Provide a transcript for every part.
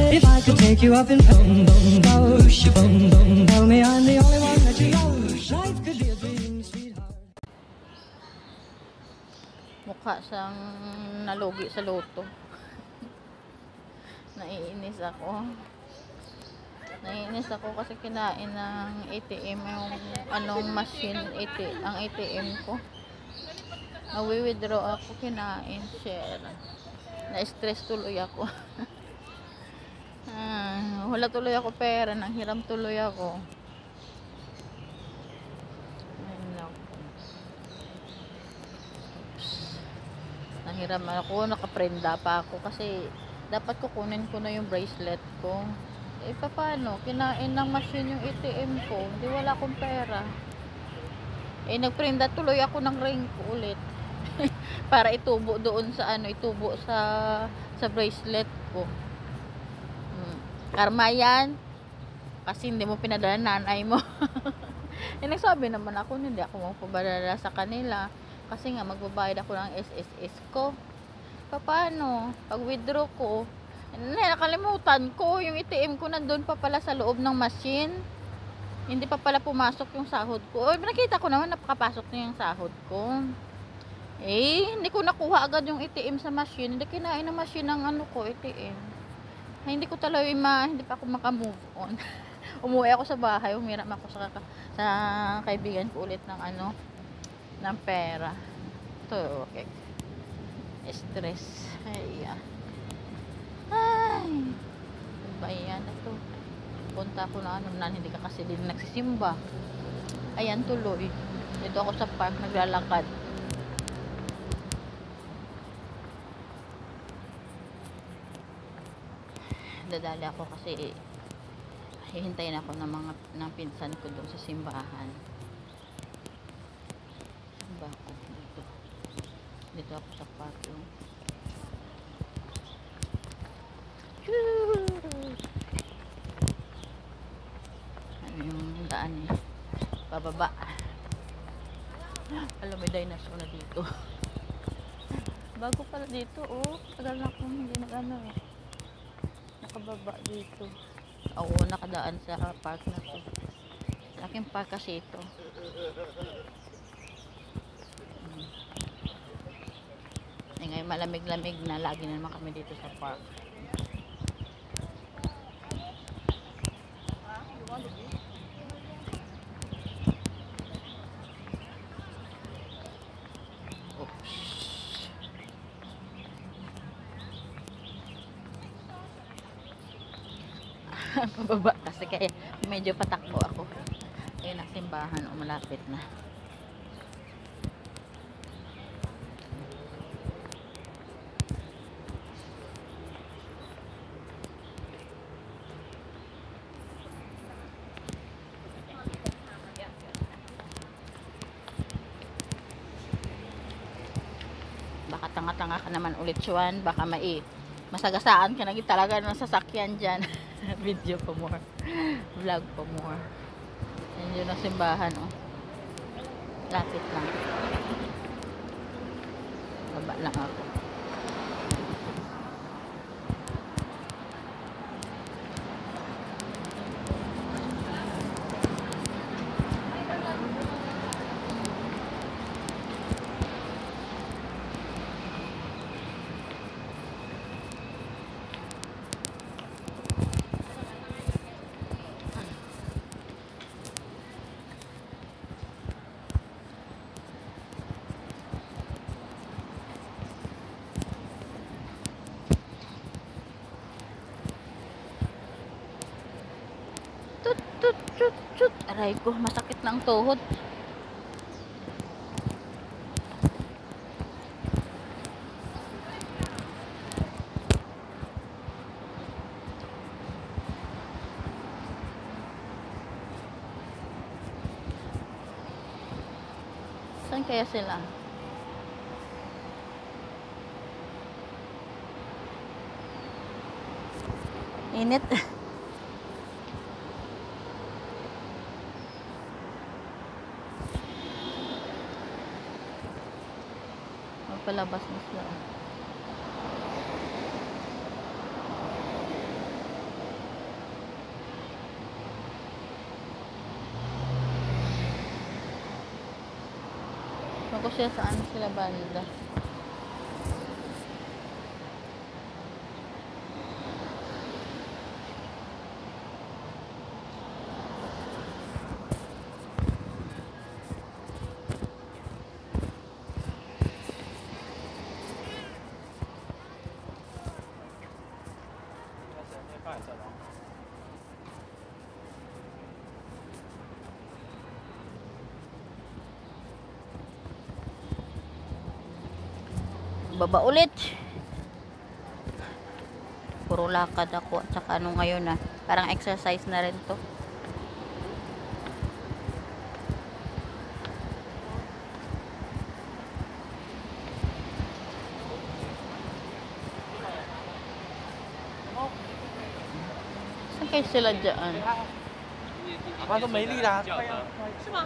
If I could take you up in boom boom bosh, boom boom, tell me I'm the only one that you know. Life could be a dream, sweetheart. Mukha siyang nalugi sa loto. Naiinis ako kasi kinain ng ATM yung anong machine, ang ATM ko. Nawi-withdraw ako, kinain, share. Na-stress tuloy ako. Wala tuloy ako pera, nanghiram tuloy ako. Nanghiram ako, nakaprenda pa ako kasi dapat kukunin ko na yung bracelet ko. Eh paano? Kinain ng machine yung ATM ko, hindi, wala akong pera. Eh nagprenda tuloy ako ng ring ko ulit. Para itubo doon sa itubo sa bracelet ko. Karma yan. Kasi hindi mo pinadala nanay mo. Eh nagsabi naman ako, hindi ako magpapadala sa kanila. Kasi nga magbabayad ako ng SSS ko. Paano? Pag withdraw ko, nakalimutan ko, yung ATM ko nandun pa pala sa loob ng machine. Hindi pa pala pumasok yung sahod ko. Nakita ko naman napakapasok na yung sahod ko. Eh, hindi ko nakuha agad yung ATM sa machine. Hindi kinain ng machine ng ATM. Ay, hindi ko talaga hindi pa ako makamove on. Umuwi ako sa bahay, umiram ako sa kaibigan ko ulit ng ng pera. Ito, okay. Stress. Ay. Bayan na to. Punta ako na hindi ka kasi din nagsisimba. Ayan, tuloy. Dito ako sa park, naglalakad. Dadali ako kasi hihintayin ako ng pinsan ko doon sa simbahan. Simba ako dito ako sa park yung daan bababa. Alam, may dinosaur na dito. Bago pala dito, tagal na akong hindi nakababa dito. Oo, nakadaan sa park na to. Laking park kasi ito. Ngayon malamig-lamig na, lagi na naman kami dito sa park. Pababa kasi kaya medyo patakbo ako. Ayun ang simbahan, malapit na. Baka tanga-tanga ka naman ulit, Juan. Baka masagasaan ka na talaga ng sasakyan dyan. Video pa more, vlog pa more. Yan yun ang simbahan, lapit lang, baba lang ako. Chut. Aray ko, masakit ng tuhod. Saan kaya sila? Init. Palabas na sila. Ako siya saan sila banda. Baba ulit. Puro lakad ako at saka ano ngayon na. Parang exercise na rin to. Saan kayo sila dyan? 爸都没力了，是吗？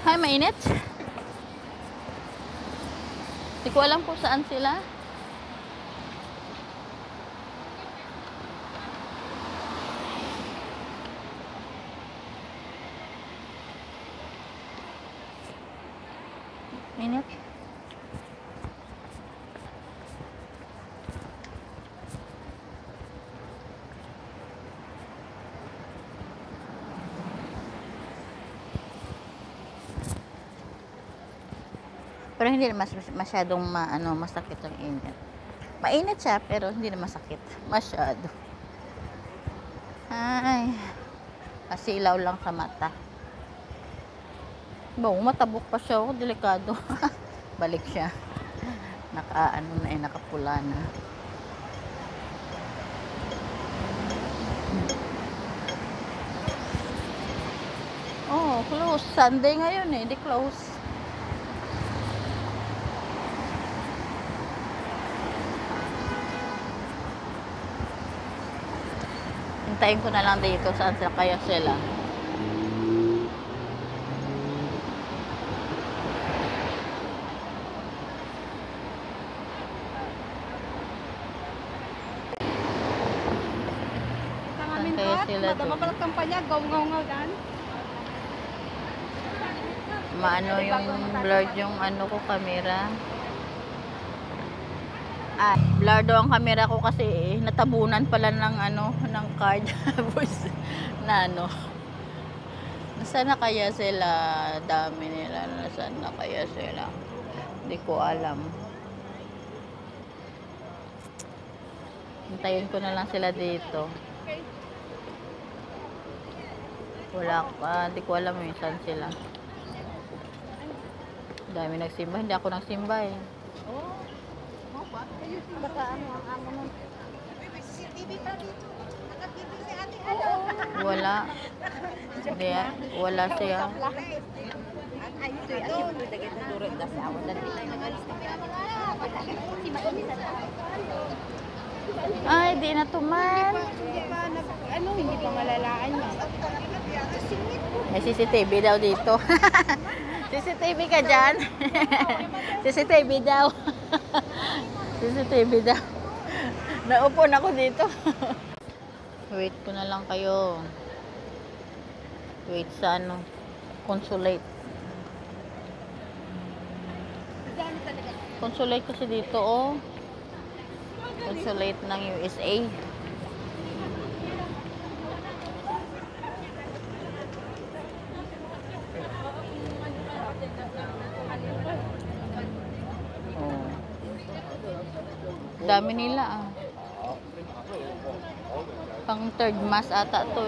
Hay, mainit. Hindi ko alam kung saan sila. Mainit. Pero hindi na masyadong masakit ang init. Mainit siya, pero hindi na masakit. Masyado. Ay. Kasilaw lang sa mata. Matabok pa siya. Oh, delikado. Balik siya. Nakapula na. Oh, close. Sunday ngayon eh. Hindi close. Hintayin ko na lang dito saan sila kaya sila. Saan kaya sila doon? Maano yung blurred yung ko camera. Blurred ang camera ko kasi natabunan pala ng ng card na Nasaan na kaya sila? Dami nila. Nasaan na kaya sila? Hindi ko alam. Hintayin ko na lang sila dito. Hindi ko alam saan sila. Dami nagsimba. Hindi ako nagsimba eh. Baka ang amo nun. CCTV pa dito. Naka-TV si ate. Wala. Hindi, wala siya. Ay, ito yung asim ko. Dagay na durot na sa awan. Dati tayo nag-alis kami. Si Makomi sa daan. Ay, di na tuman. Hindi pa malalaan niya. May CCTV daw dito. CCTV ka dyan? CCTV daw. CCTV daw. Naupo na ako dito. Wait ko na lang kayo. Wait sa consulate. Consulate kasi dito oh. Consulate ng USA. Dami nila ah. Pang third mass ata to.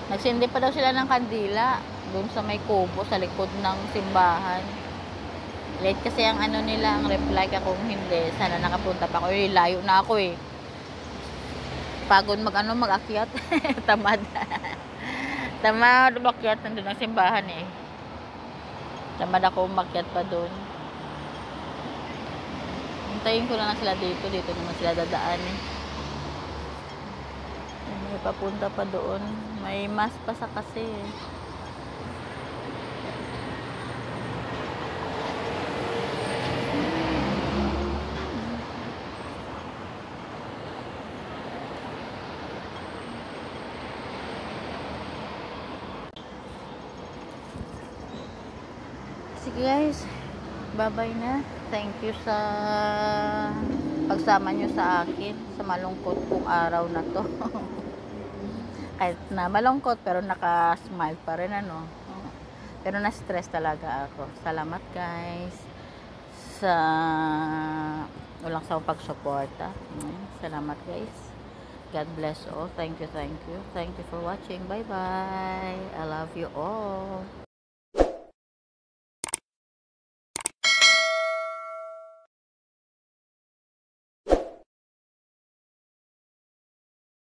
Nagsindi pa daw sila ng kandila doon sa may kubo sa likod ng simbahan. Late kasi ang ano nila, ang reply ka kung hindi. Sana nakapunta pa ako. Layo na ako eh. Pagod mag-akyat. Tamad. Tamad umakyat. Nandun ang simbahan eh. Tamad ako umakyat pa doon. Hintayin ko na lang sila dito. Dito naman sila dadaan eh. May papunta pa doon. May mas pa sa kasi eh. Sige guys, bye-bye na. Thank you sa pagsama nyo sa akin sa malungkot kong araw na to. Kahit na malungkot pero naka-smile pa rin ano. Pero na-stress talaga ako. Salamat guys sa walang sawang pagsuporta. Salamat guys. God bless all. Thank you, thank you. Thank you for watching. Bye-bye. I love you all.